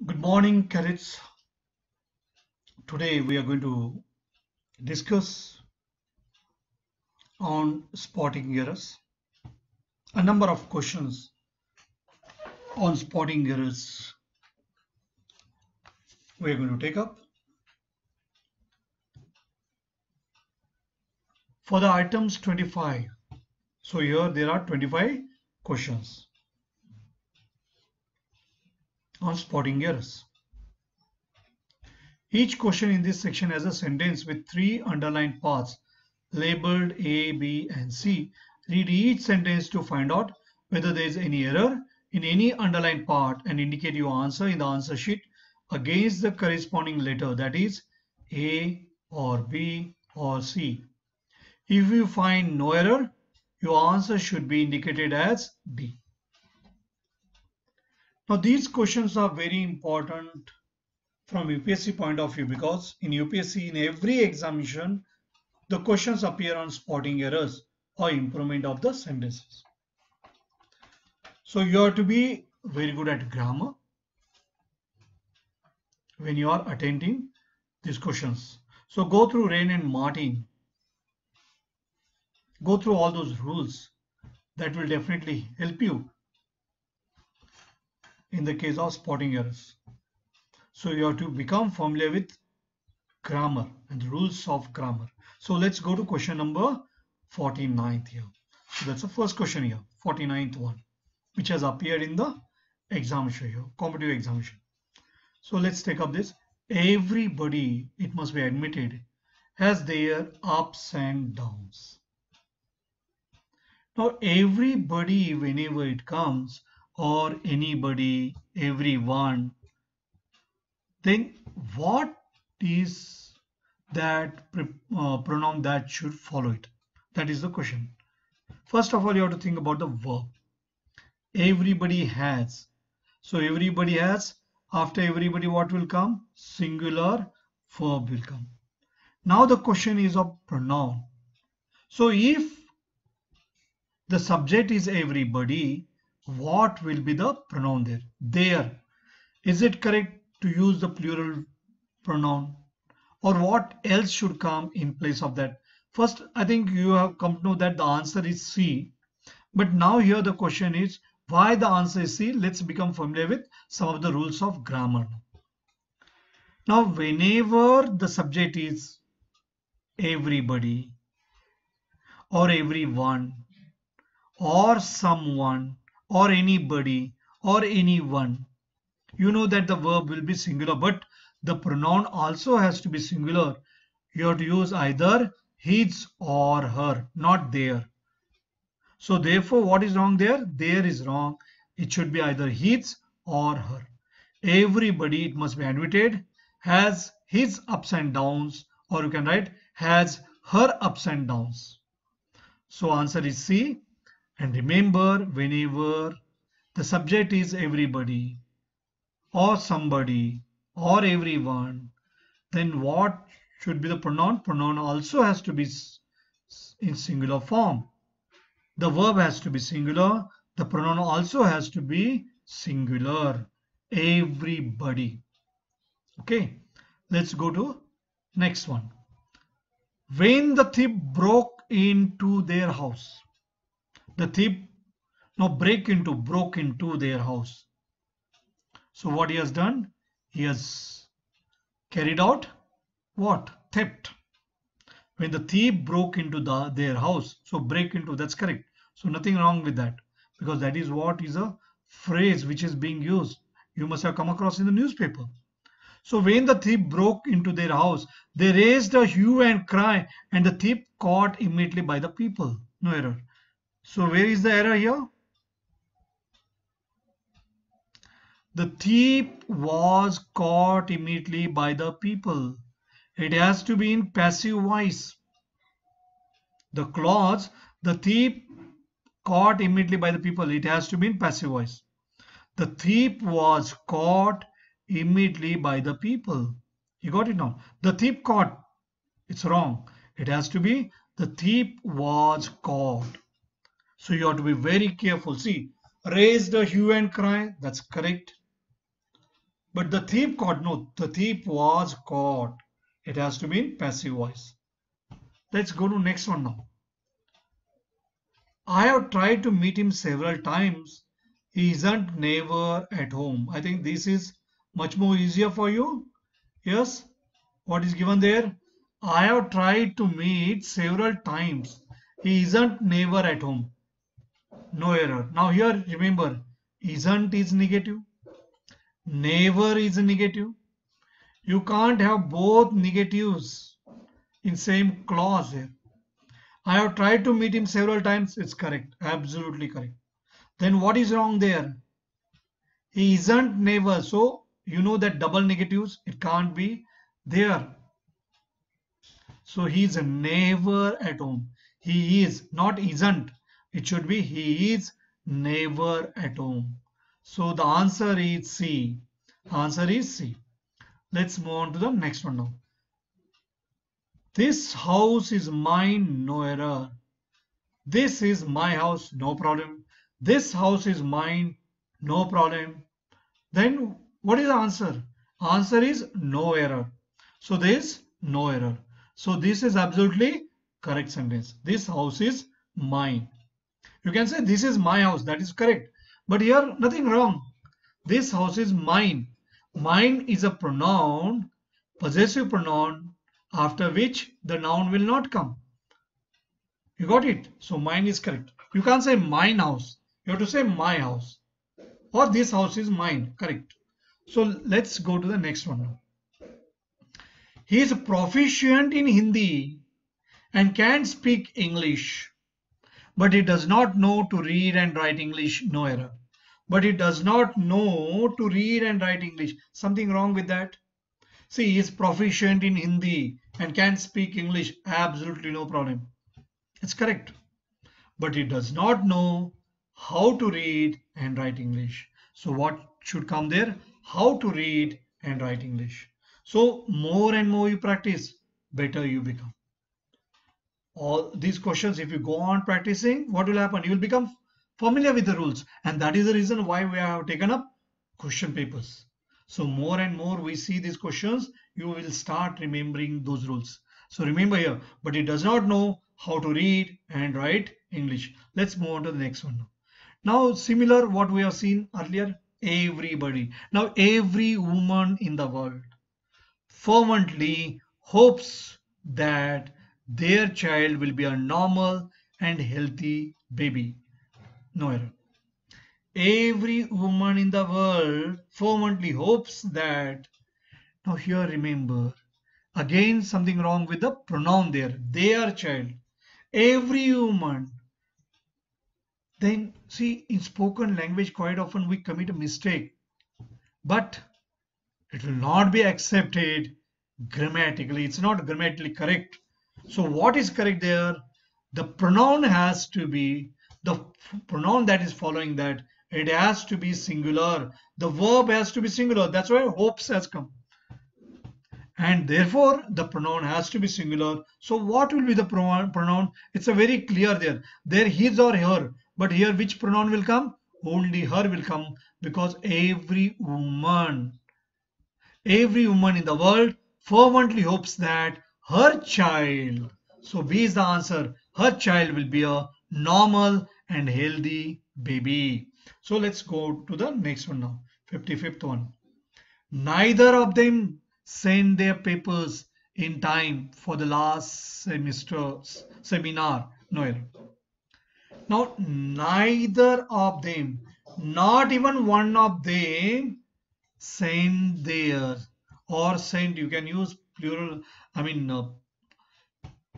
Good morning, cadets. Today we are going to discuss on spotting errors. A number of questions on spotting errors we are going to take up. For the items 25, so here there are 25 questions on spotting errors. Each question in this section has a sentence with 3 underlined parts labeled A, B and C. Read each sentence to find out whether there is any error in any underlined part and indicate your answer in the answer sheet against the corresponding letter, that is A or B or C. If you find no error, your answer should be indicated as D. Now these questions are very important from UPSC point of view because in UPSC in every examination the questions appear on spotting errors or improvement of the sentences. So you have to be very good at grammar when you are attending these questions. So go through Rain and Martin. Go through all those rules. That will definitely help you in the case of spotting errors. So you have to become familiar with grammar and the rules of grammar. So let's go to question number 49th here. So that's the first question here, 49th one, which has appeared in the examination here, competitive examination. So let's take up this. Everybody, it must be admitted, has their ups and downs. Now everybody, whenever it comes, or anybody, everyone, then what is that pronoun that should follow it? That is the question. First of all, you have to think about the verb. Everybody has. So everybody has. After everybody, what will come? Singular verb will come. Now the question is of pronoun. So if the subject is everybody, what will be the pronoun there? There. Is it correct to use the plural pronoun? Or what else should come in place of that? First, I think you have come to know that the answer is C. But now here the question is, why the answer is C? Let's become familiar with some of the rules of grammar. Now, whenever the subject is everybody, or everyone, or someone, or anybody, or anyone, you know that the verb will be singular, but the pronoun also has to be singular. You have to use either his or her, not their. So therefore, what is wrong there? There is wrong. It should be either his or her. Everybody, it must be admitted, has his ups and downs, or you can write has her ups and downs. So answer is C. And remember, whenever the subject is everybody, or somebody, or everyone, then what should be the pronoun? Pronoun also has to be in singular form. The verb has to be singular. The pronoun also has to be singular. Everybody. Okay. Let's go to next one. When the thief broke into their house. The thief broke into their house. So what he has done? He has carried out what? Theft. When the thief broke into their house. So break into, that's correct. So nothing wrong with that, because that is what is a phrase which is being used. You must have come across in the newspaper. So when the thief broke into their house, they raised a hue and cry, and the thief caught immediately by the people. No error. So where is the error here? The thief was caught immediately by the people. It has to be in passive voice. The clause, the thief caught immediately by the people, it has to be in passive voice. The thief was caught immediately by the people. You got it now? The thief caught. It's wrong. It has to be the thief was caught. So you have to be very careful. See, raised a hue and cry. That's correct. But the thief caught. No, the thief was caught. It has to be in passive voice. Let's go to next one now. I have tried to meet him several times. He isn't never at home. I think this is much more easier for you. Yes. What is given there? I have tried to meet several times. He isn't never at home. No error. Now here remember, isn't is negative. Never is negative. You can't have both negatives in same clause here. I have tried to meet him several times. It's correct. Absolutely correct. Then what is wrong there? He isn't never. So you know that double negatives, it can't be there. So he is never at home. He is, not isn't. It should be he is never at home. So the answer is C. Answer is C. Let's move on to the next one now. This house is mine, no error. This is my house, no problem. This house is mine, no problem. Then what is the answer? Answer is no error. So there is no error. So this is absolutely correct sentence. This house is mine. You can say this is my house. That is correct. But here nothing wrong. This house is mine. Mine is a pronoun, possessive pronoun, after which the noun will not come. You got it? So mine is correct. You can't say mine house. You have to say my house. Or this house is mine. Correct. So let's go to the next one now. He is proficient in Hindi and can speak English, but he does not know to read and write English. No error. But he does not know to read and write English. Something wrong with that? See, he is proficient in Hindi and can speak English. Absolutely no problem. It's correct. But he does not know how to read and write English. So what should come there? How to read and write English. So more and more you practice, better you become. All these questions, if you go on practicing, what will happen? You will become familiar with the rules. And that is the reason why we have taken up question papers. So more and more we see these questions, you will start remembering those rules. So remember here, but he does not know how to read and write English. Let's move on to the next one. Now similar what we have seen earlier, everybody. Now every woman in the world fervently hopes that their child will be a normal and healthy baby. No error. Every woman in the world fervently hopes that. Now here remember, again something wrong with the pronoun there. Their child. Every woman. Then see, in spoken language quite often we commit a mistake. But it will not be accepted grammatically. It's not grammatically correct. So what is correct there? The pronoun has to be, the pronoun that is following that, it has to be singular. The verb has to be singular. That's why hopes has come. And therefore the pronoun has to be singular. So what will be the pronoun? It's a very clear there. There his or her. But here which pronoun will come? Only her will come, because every woman in the world fervently hopes that her child, so B is the answer, her child will be a normal and healthy baby. So let's go to the next one now, 55th one. Neither of them sent their papers in time for the last semester's seminar. No error. Now neither of them, not even one of them, sent theirs, or sent, you can use plural,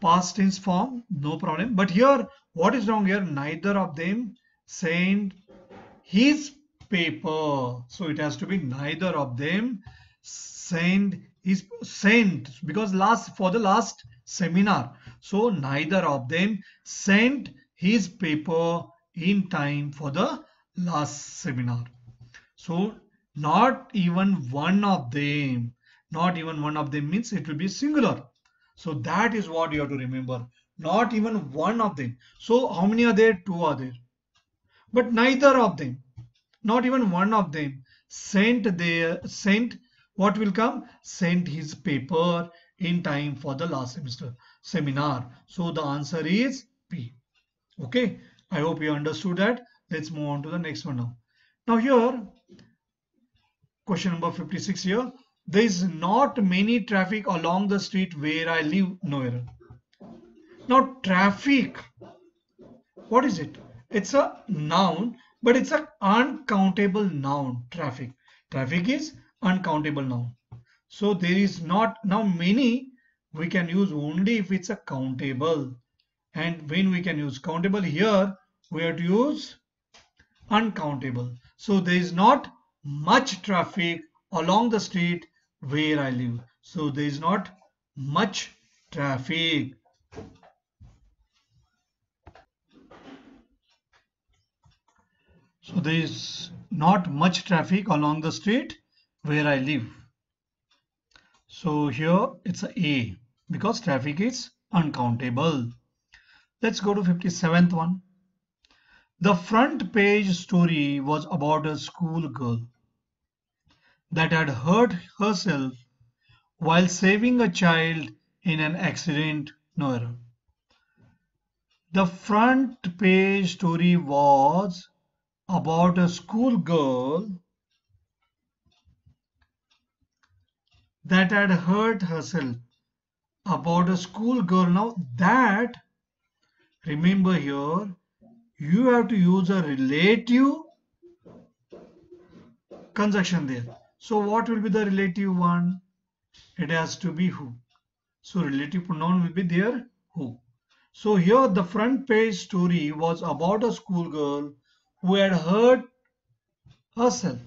past tense form, no problem. But here what is wrong here? Neither of them sent his paper. So it has to be neither of them sent because for the last seminar. So neither of them sent his paper in time for the last seminar. So not even one of them. Not even one of them means it will be singular. So that is what you have to remember. Not even one of them. So how many are there? Two are there. But neither of them, not even one of them, sent what will come? Sent his paper in time for the last semester seminar. So the answer is B. Okay, I hope you understood that. Let's move on to the next one now. Now here, question number 56 here. There is not many traffic along the street where I live. No error. Now traffic, what is it? It's a noun, but it's an uncountable noun. Traffic is uncountable noun. So there is not now many we can use only if it's a countable. And when we can use countable here, we have to use uncountable. So there is not much traffic along the street where I live. So there is not much traffic. So there is not much traffic along the street where I live. So here it's a because traffic is uncountable. Let's go to 57th one. The front page story was about a school girl that had hurt herself while saving a child in an accident. No error. The front page story was about a school girl that had hurt herself. About a school girl. Now that, remember here, you have to use a relative conjunction there. So what will be the relative one? It has to be who. So relative pronoun will be there, who. So here the front page story was about a schoolgirl who had hurt herself.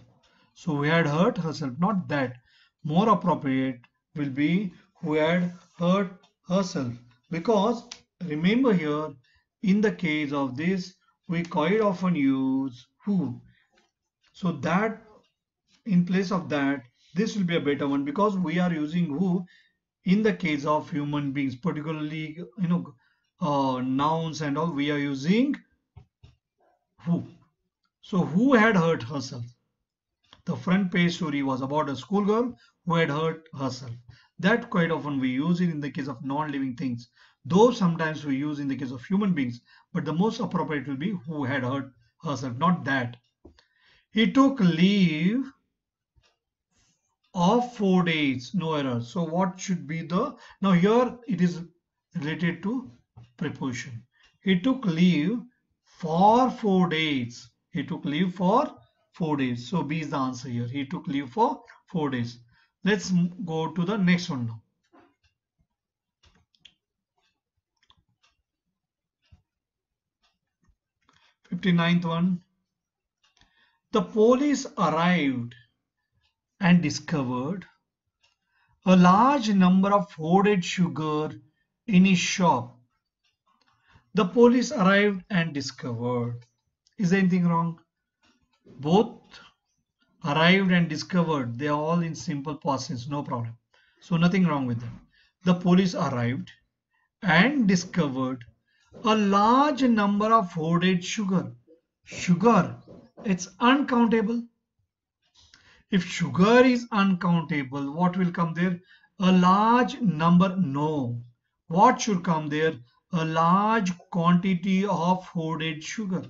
So who had hurt herself, not that. More appropriate will be who had hurt herself. Because remember here, in the case of this, we quite often use who. So that in place of that, this will be a better one because we are using who in the case of human beings, particularly nouns and all. We are using who. So who had hurt herself? The front page story was about a schoolgirl who had hurt herself. That quite often we use it in the case of non-living things, though sometimes we use in the case of human beings, but the most appropriate will be who had hurt herself, not that. He took leave of 4 days. No error. So what should be the, now here it is related to preposition. He took leave for 4 days. He took leave for 4 days. So B is the answer here. He took leave for 4 days. Let's go to the next one now. Fifty-ninth one. The police arrived and discovered a large number of hoarded sugar in his shop. The police arrived and discovered. Is there anything wrong? Both arrived and discovered, they are all in simple past tense, no problem. So nothing wrong with them. The police arrived and discovered a large number of hoarded sugar. Sugar, it's uncountable. If sugar is uncountable, what will come there? A large number? No. What should come there? A large quantity of hoarded sugar.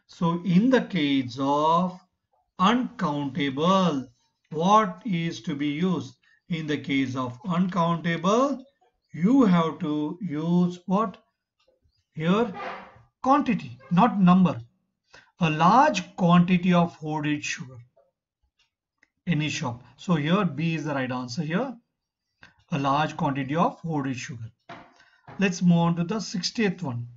So in the case of uncountable, what is to be used? In the case of uncountable, you have to use what? Here, quantity, not number. A large quantity of hoarded sugar in his shop. So here B is the right answer here. A large quantity of hoarded sugar. Let's move on to the 60th one.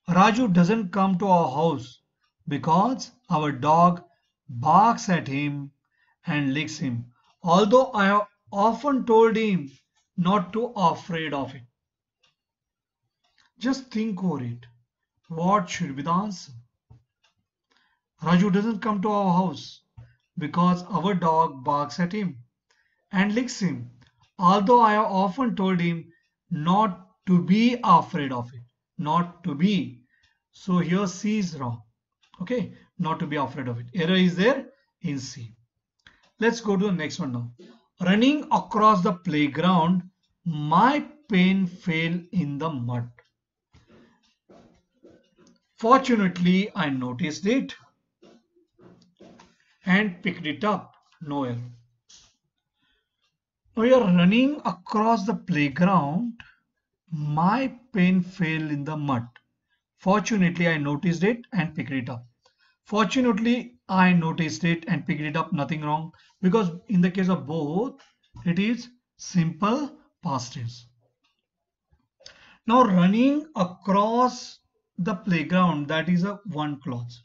Raju doesn't come to our house because our dog barks at him and licks him. Although I have often told him not to afraid of it. Just think over it. What should be the answer? Raju doesn't come to our house because our dog barks at him and licks him. Although I have often told him not to be afraid of it. Not to be. So here C is wrong. Okay. not to be afraid of it. Error is there in C. Let's go to the next one now. Running across the playground, my pen fell in the mud. Fortunately, I noticed it and picked it up. No error. Now you are running across the playground. My pen fell in the mud. Fortunately, I noticed it and picked it up. Fortunately, I noticed it and picked it up. Nothing wrong, because in the case of both, it is simple past tense. Now running across the playground, that is a one clause.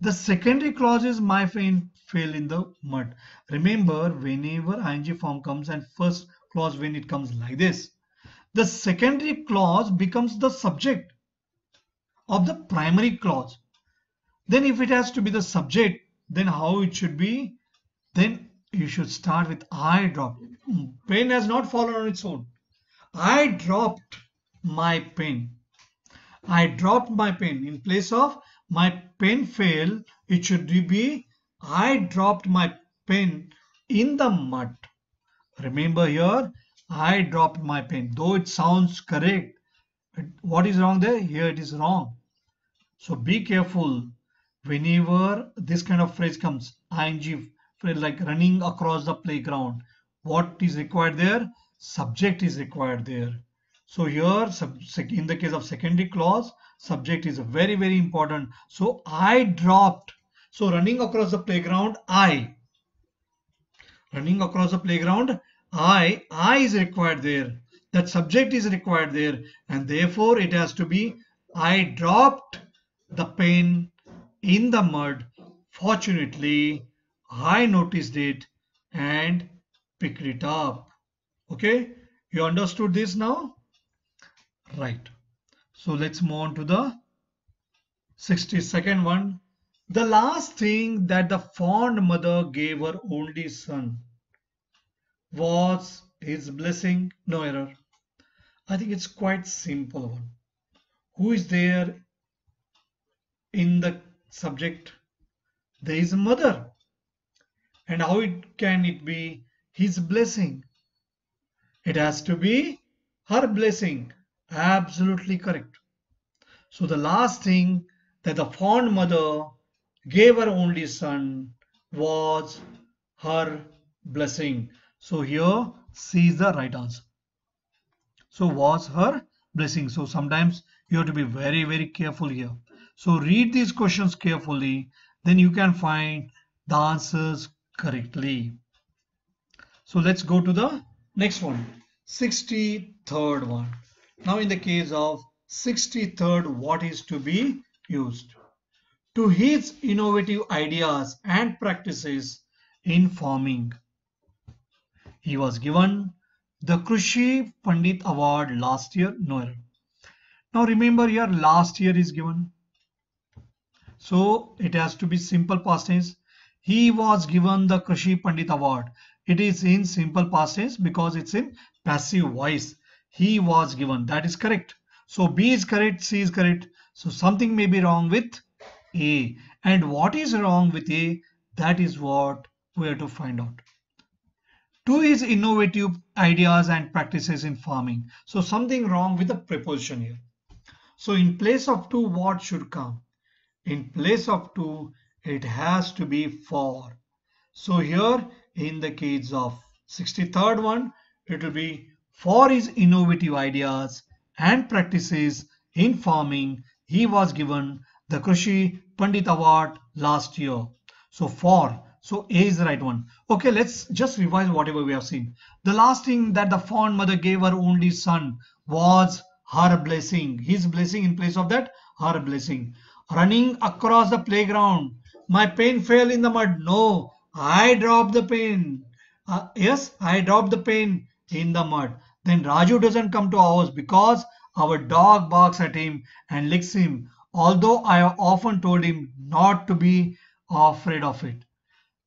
The secondary clause is my pen fell in the mud. Remember, whenever ing form comes and first clause when it comes like this, the secondary clause becomes the subject of the primary clause. Then if it has to be the subject, then how it should be? Then you should start with I dropped. Pen has not fallen on its own. I dropped my pen. I dropped my pen. In place of my pen fell, it should be I dropped my pen in the mud. Remember here, I dropped my pen. Though it sounds correct, what is wrong there? Here it is wrong. So be careful whenever this kind of phrase comes, ing phrase like running across the playground. What is required there? Subject is required there. So here, in the case of secondary clause, subject is very, very important. So I dropped. So running across the playground, I. Running across the playground, I is required there. That subject is required there. And therefore, it has to be I dropped the pen in the mud. Fortunately, I noticed it and picked it up. Okay, you understood this now? Right. So let's move on to the 62nd one. The last thing that the fond mother gave her only son was his blessing. No error. I think it's quite simple one. Who is there in the subject? There is a mother. And how can it be his blessing? It has to be her blessing. Absolutely correct. So the last thing that the fond mother gave her only son was her blessing. So here C is the right answer. So was her blessing. So sometimes you have to be very, very careful here. So read these questions carefully, then you can find the answers correctly. So let's go to the next one, 63rd one. Now in the case of 63rd, what is to be used? To his innovative ideas and practices in farming, he was given the Krishi Pandit Award last year. No error. Now remember here, last year is given. So it has to be simple past tense. He was given the Krishi Pandit Award. It is in simple past tense because it's in passive voice. He was given. That is correct. So B is correct, C is correct. So something may be wrong with A. And what is wrong with A? That is what we have to find out. To his innovative ideas and practices in farming. So something wrong with the preposition here. So in place of to, what should come? In place of to, it has to be for. So here in the case of 63rd one, it will be for his innovative ideas and practices in farming, he was given the Krishi Pandit Award last year. So for, so A is the right one. Okay, let's just revise whatever we have seen. The last thing that the fond mother gave her only son was her blessing. His blessing in place of that, her blessing. Running across the playground, my pen fell in the mud. No, I dropped the pen. Yes, I dropped the pen in the mud. Then Raju doesn't come to ours because our dog barks at him and licks him. Although I have often told him not to be afraid of it.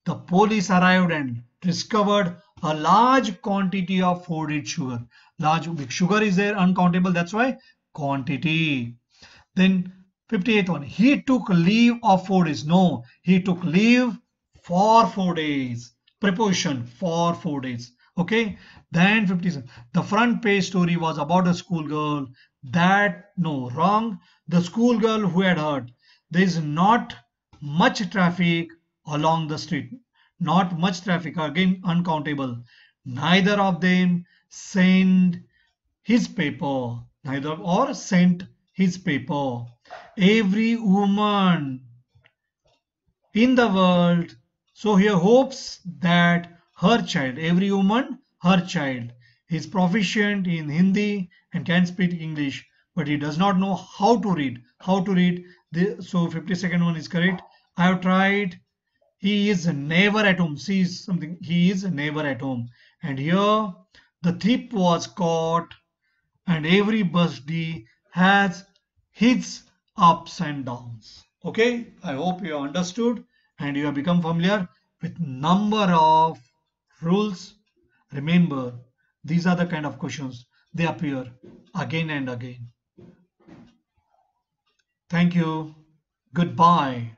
The police arrived and discovered a large quantity of hoarded sugar. Large sugar is there, uncountable. That's why quantity. Then 58th one. He took leave of 4 days. No, he took leave for 4 days. Preposition for 4 days. Okay. Then 57. The front page story was about a schoolgirl that, no, wrong. The schoolgirl who had heard there is not much traffic along the street. Not much traffic. Again, uncountable. Neither of them sent his paper. Neither or sent his paper. Every woman in the world, so here hopes that her child, every woman, her child, is proficient in Hindi and can speak English, but he does not know how to read. How to read. So 52nd one is correct. I have tried. He is never at home. See something. He is never at home. And here the thief was caught, and every birthday has its ups and downs. Okay, I hope you have understood and you have become familiar with number of rules. Remember, these are the kind of questions they appear again and again. Thank you. Goodbye.